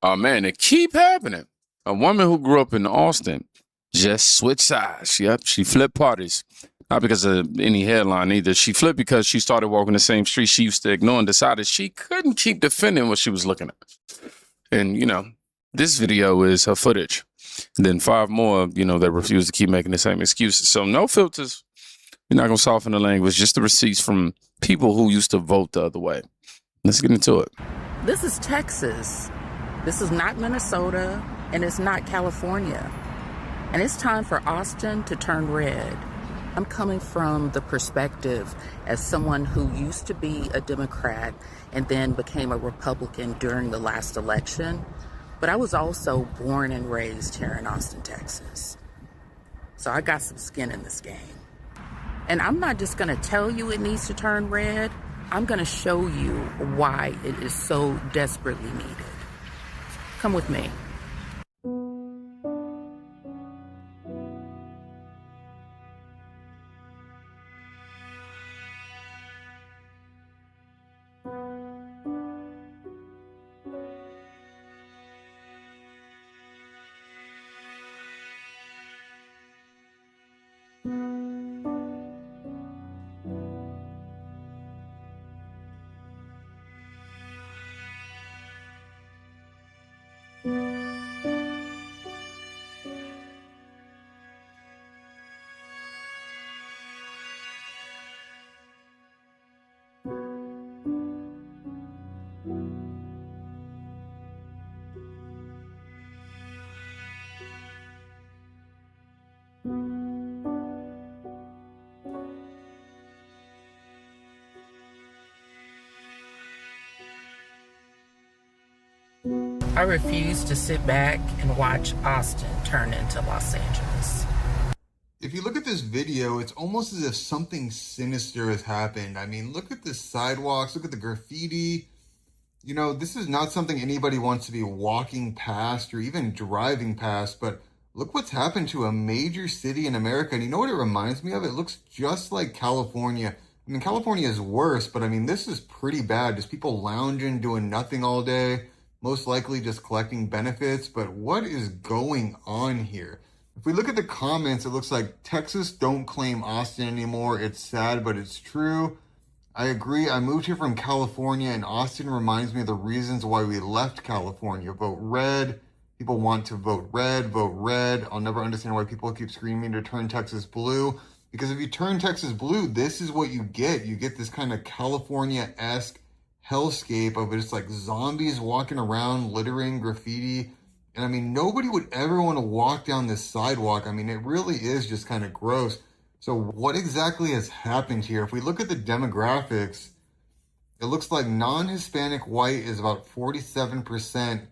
Oh man, it keep happening. A woman who grew up in Austin just switched sides. Yep, she flipped parties. Not because of any headline either. She flipped because she started walking the same street she used to ignore and decided she couldn't keep defending what she was looking at. And, this video is her footage. And then 5 more, that refuse to keep making the same excuses. So no filters. You're not going to soften the language. Just the receipts from people who used to vote the other way. Let's get into it. This is Texas. This is not Minnesota, and it's not California. And it's time for Austin to turn red. I'm coming from the perspective as someone who used to be a Democrat and then became a Republican during the last election. But I was also born and raised here in Austin, Texas. So I got some skin in this game. And I'm not just gonna tell you it needs to turn red. I'm gonna show you why it is so desperately needed. Come with me. I refuse to sit back and watch Austin turn into Los Angeles. If you look at this video, it's almost as if something sinister has happened. I mean, look at the sidewalks, look at the graffiti. This is not something anybody wants to be walking past or even driving past, but look what's happened to a major city in America. And you know what it reminds me of? It looks just like California. I mean, California is worse, but I mean, this is pretty bad. Just people lounging, doing nothing all day, most likely just collecting benefits. But what is going on here? If we look at the comments, it looks like Texas don't claim Austin anymore. It's sad, but it's true. I agree. I moved here from California, and Austin reminds me of the reasons why we left California. Vote red. People want to vote red, vote red. I'll never understand why people keep screaming to turn Texas blue. Because if you turn Texas blue, this is what you get. You get this kind of California-esque hellscape of it. It's like zombies walking around, littering, graffiti. And I mean, nobody would ever want to walk down this sidewalk. I mean, it really is just kind of gross. So what exactly has happened here? If we look at the demographics, it looks like non-Hispanic white is about 47%.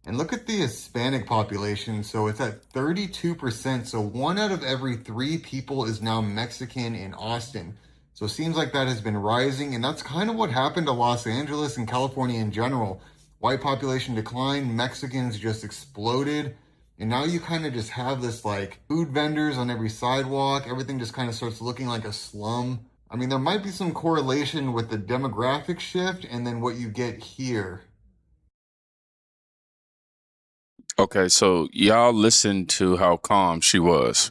And look at the Hispanic population. So it's at 32%. So 1 out of every 3 people is now Mexican in Austin. So it seems like that has been rising. And that's kind of what happened to Los Angeles and California in general. White population declined, Mexicans just exploded. And now you kind of just have this like food vendors on every sidewalk. Everything just kind of starts looking like a slum. I mean, there might be some correlation with the demographic shift and then what you get here. Okay, so y'all listen to how calm she was.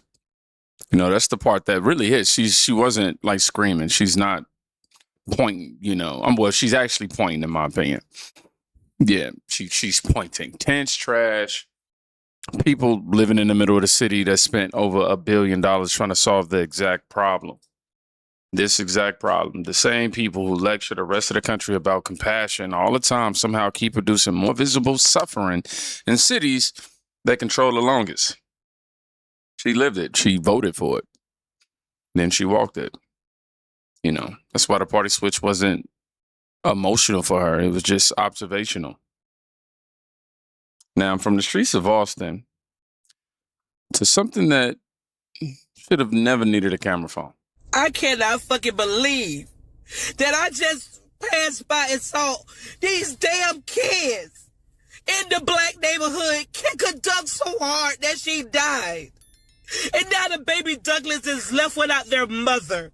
That's the part that really hits. She wasn't like screaming. She's not pointing, well, she's actually pointing in my opinion. Yeah, she's pointing. Tents, trash, people living in the middle of the city that spent over $1 billion trying to solve the exact problem. This exact problem. The same people who lecture the rest of the country about compassion all the time somehow keep producing more visible suffering in cities that control the longest. She lived it. She voted for it. Then she walked it. That's why the party switch wasn't emotional for her. It was just observational. Now, from the streets of Austin to something that should have never needed a camera phone. I cannot fucking believe that I just passed by and saw these damn kids in the black neighborhood kick a duck so hard that she died. And now the baby Douglas is left without their mother.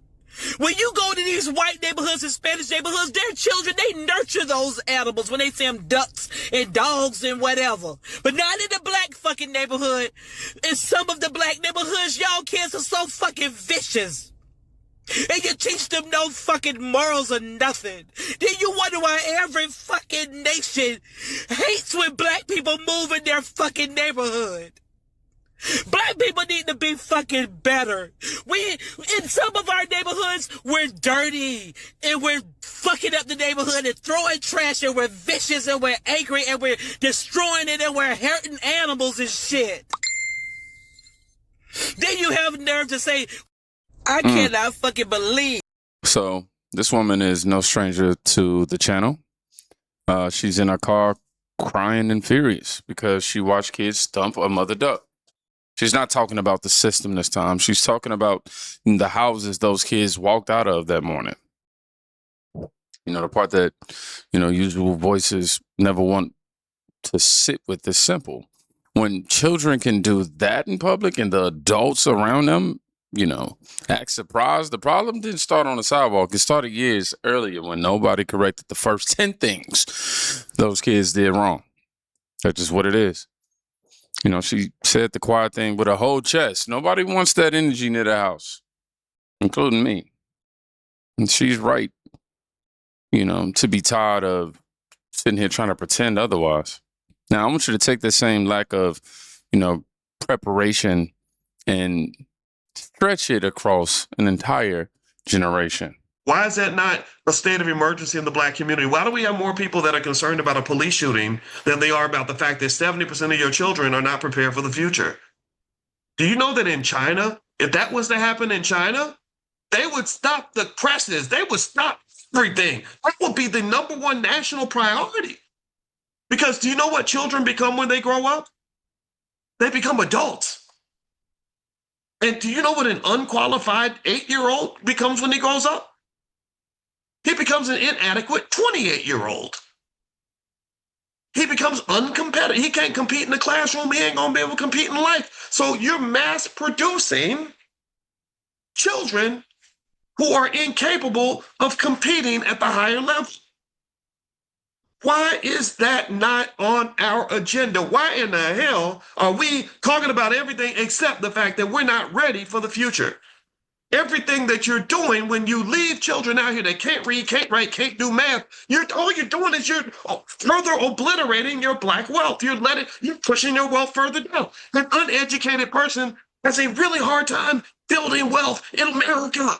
When you go to these white neighborhoods and Spanish neighborhoods, their children, they nurture those animals when they see them ducks and dogs and whatever. But not in the black fucking neighborhood. In some of the black neighborhoods, y'all kids are so fucking vicious. And you teach them no fucking morals or nothing. Then you wonder why every fucking nation hates when black people move in their fucking neighborhood. Black people need to be fucking better. In some of our neighborhoods, we're dirty and we're fucking up the neighborhood and throwing trash and we're vicious and we're angry and we're destroying it and we're hurting animals and shit. Then you have nerve to say, I cannot fucking believe. So this woman is no stranger to the channel. She's in her car crying and furious because she watched kids stump a mother duck. She's not talking about the system this time. She's talking about the houses those kids walked out of that morning. You know, the part that, usual voices never want to sit with is simple. When children can do that in public and the adults around them, act surprised, the problem didn't start on the sidewalk. It started years earlier when nobody corrected the first 10 things those kids did wrong. That's just what it is. She said the quiet thing with her whole chest. Nobody wants that energy near the house, including me. And she's right, to be tired of sitting here trying to pretend otherwise. Now, I want you to take the same lack of, preparation and stretch it across an entire generation. Why is that not a state of emergency in the black community? Why do we have more people that are concerned about a police shooting than they are about the fact that 70% of your children are not prepared for the future? Do you know that in China, if that was to happen in China, they would stop the presses. They would stop everything. That would be the number one national priority. Because do you know what children become when they grow up? They become adults. And do you know what an unqualified 8-year-old becomes when he grows up? He becomes an inadequate 28-year-old. He becomes uncompetitive. He can't compete in the classroom. He ain't going to be able to compete in life. So you're mass producing children who are incapable of competing at the higher level. Why is that not on our agenda? Why in the hell are we talking about everything except the fact that we're not ready for the future? Everything that you're doing when you leave children out here that can't read, can't write, can't do math, all you're doing is you're further obliterating your black wealth. You're pushing your wealth further down. An uneducated person has a really hard time building wealth in America.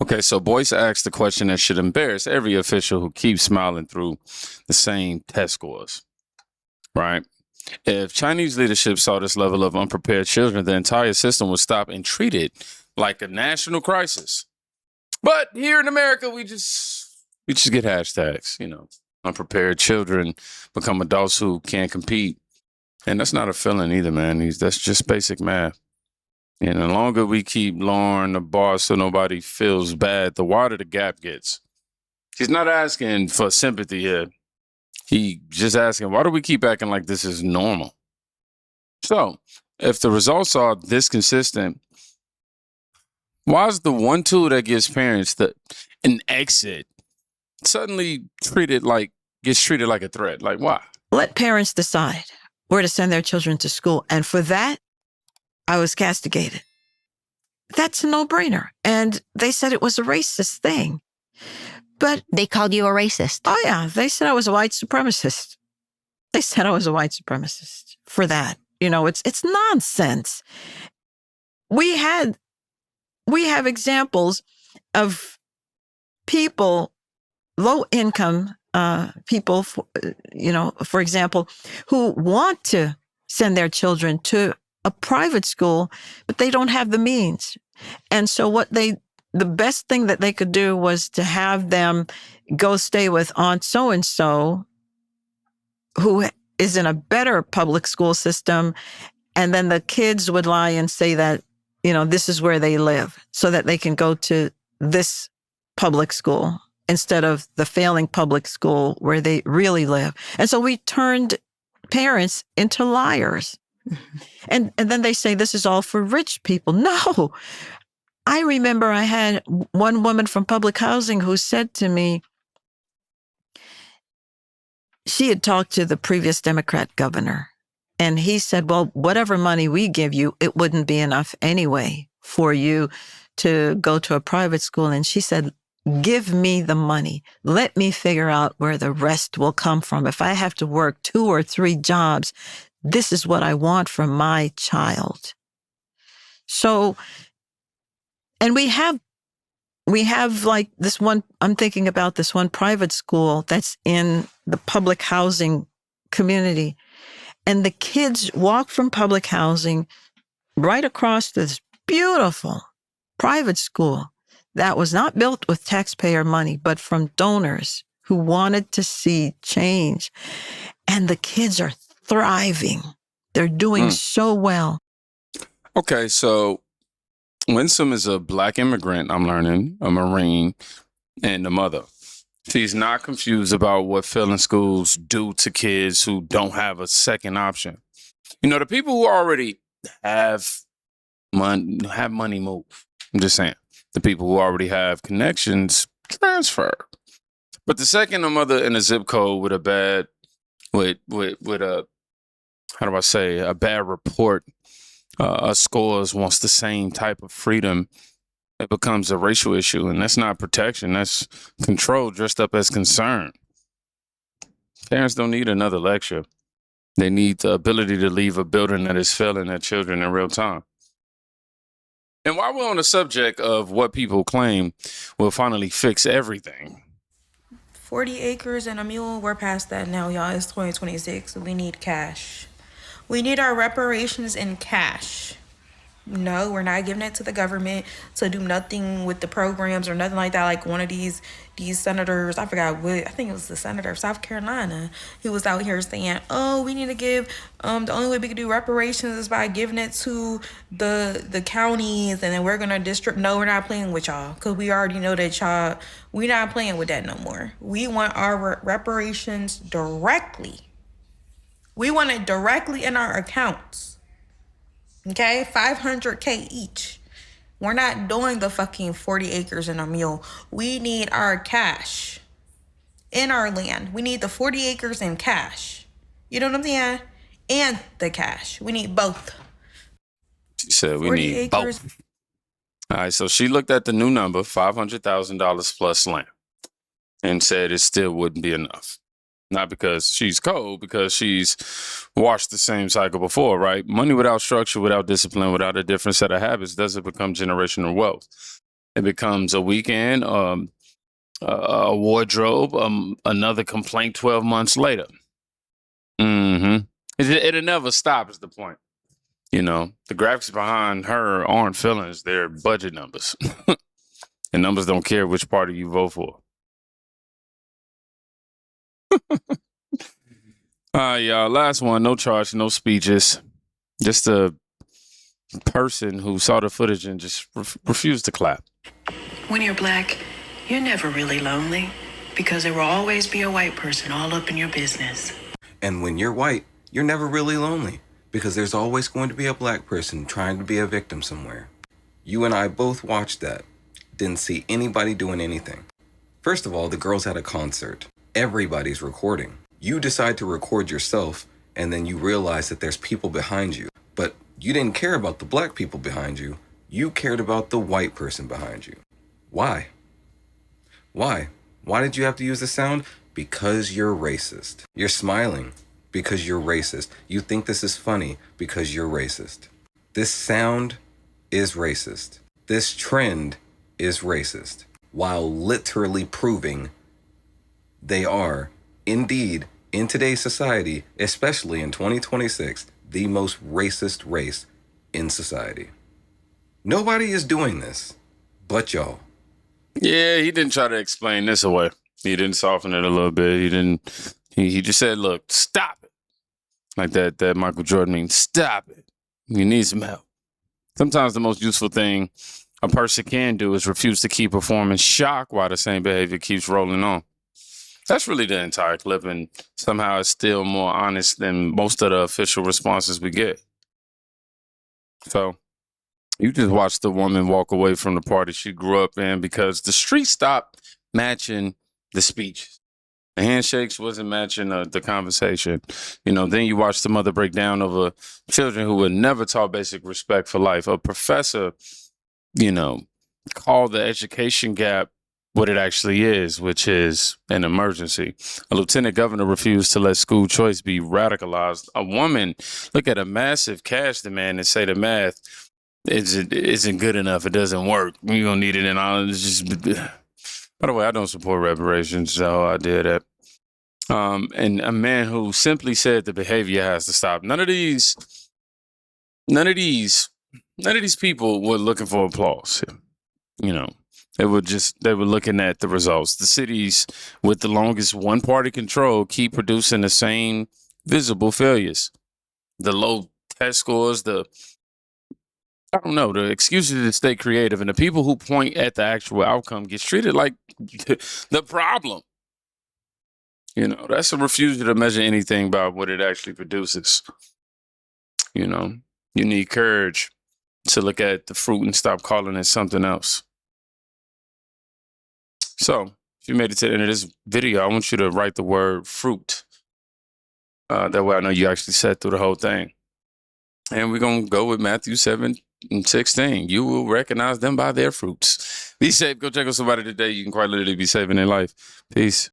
Okay, so Boyce asked the question that should embarrass every official who keeps smiling through the same test scores, right? If Chinese leadership saw this level of unprepared children, the entire system would stop and treat it like a national crisis. But here in America, we just get hashtags, unprepared children become adults who can't compete. And that's not a feeling either, man. That's just basic math. And the longer we keep lowering the bar so nobody feels bad, the wider the gap gets. He's not asking for sympathy here. He just asking, why do we keep acting like this is normal? So if the results are this consistent, why is the one tool that gives parents an exit suddenly gets treated like a threat? Like, why? Let parents decide where to send their children to school. And for that, I was castigated. That's a no-brainer. And they said it was a racist thing. But they called you a racist. Oh, yeah. They said I was a white supremacist. They said I was a white supremacist for that. It's nonsense. We have examples of people, low-income people, for example, who want to send their children to a private school, but they don't have the means. And so the best thing that they could do was to have them go stay with Aunt so-and-so, who is in a better public school system. And then the kids would lie and say that, this is where they live so that they can go to this public school instead of the failing public school where they really live. And so we turned parents into liars. And then they say this is all for rich people. No, I remember I had one woman from public housing who said to me, she had talked to the previous Democrat governor, and he said, well, whatever money we give you, it wouldn't be enough anyway for you to go to a private school. And she said, give me the money. Let me figure out where the rest will come from. If I have to work 2 or 3 jobs, this is what I want for my child. So, and we have like this one, I'm thinking about this one private school that's in the public housing community. And the kids walk from public housing right across this beautiful private school that was not built with taxpayer money, but from donors who wanted to see change. And the kids are thriving. They're doing so well. Okay, so Winsome is a Black immigrant, I'm learning, a Marine, and a mother. She's not confused about what failing schools do to kids who don't have a second option. You know, the people who already have money move. I'm just saying. The people who already have connections transfer. But the second a mother in a zip code with a bad, with a, how do I say, a bad report, scores wants the same type of freedom, it becomes a racial issue. And that's not protection. That's control dressed up as concern. Parents don't need another lecture. They need the ability to leave a building that is failing their children in real time. And while we're on the subject of what people claim will finally fix everything. 40 acres and a mule, we're past that now, y'all. It's 2026. We need cash. We need our reparations in cash. No, we're not giving it to the government to do nothing with the programs or nothing like that. Like one of these senators, I forgot what, I think it was the senator of South Carolina, he was out here saying, oh, we need to give, the only way we can do reparations is by giving it to the counties, and then we're going to distribute. No, we're not playing with y'all, because we already know that y'all, we're not playing with that no more. We want our reparations directly. We want it directly in our accounts. Okay, $500K each. We're not doing the fucking 40 acres and a mule. We need our cash in our land. We need the 40 acres in cash. You know what I'm saying? And the cash. We need both. She said we need both. All right, so she looked at the new number, $500,000 plus land, and said it still wouldn't be enough. Not because she's cold, because she's watched the same cycle before, right? Money without structure, without discipline, without a different set of habits doesn't become generational wealth. It becomes a weekend, a wardrobe, another complaint 12 months later. It'll never stop is the point. You know, the graphics behind her aren't feelings, they're budget numbers. And numbers don't care which party you vote for. Y'all, last one, no charge, no speeches. Just a person who saw the footage and just refused to clap. When you're Black, you're never really lonely because there will always be a white person all up in your business. And when you're white, you're never really lonely because there's always going to be a Black person trying to be a victim somewhere. You and I both watched that. Didn't see anybody doing anything. First of all, the girls had a concert. Everybody's recording. You decide to record yourself, and then you realize that there's people behind you. But you didn't care about the Black people behind you. You cared about the white person behind you. Why? Why? Why did you have to use the sound? Because you're racist. You're smiling because you're racist. You think this is funny because you're racist. This sound is racist. This trend is racist, while literally proving they are, indeed, in today's society, especially in 2026, the most racist race in society. Nobody is doing this but y'all. Yeah, he didn't try to explain this away. He didn't soften it a little bit. He just said, look, stop it. Like that Michael Jordan means, stop it. You need some help. Sometimes the most useful thing a person can do is refuse to keep performing shock while the same behavior keeps rolling on. That's really the entire clip, and somehow it's still more honest than most of the official responses we get. So You just watched the woman walk away from the party she grew up in because the street stopped matching the speeches. The handshakes wasn't matching the conversation. Then you watch the mother break down over children who were never taught basic respect for life. A professor, called the education gap what it actually is, which is an emergency. A lieutenant governor refused to let school choice be radicalized. A woman look at a massive cash demand and say the math isn't good enough. It doesn't work. You're going to need it in all. It's just, by the way, I don't support reparations, so I did that. And a man who simply said the behavior has to stop. None of these people were looking for applause. They were looking at the results. The cities with the longest one-party control keep producing the same visible failures. The low test scores, the excuses to stay creative, and the people who point at the actual outcome gets treated like the problem. That's a refusal to measure anything by what it actually produces. You need courage to look at the fruit and stop calling it something else. So, if you made it to the end of this video, I want you to write the word fruit. That way I know you actually sat through the whole thing. And we're going to go with Matthew 7:16. You will recognize them by their fruits. Be safe. Go check on somebody today. You can quite literally be saving their life. Peace.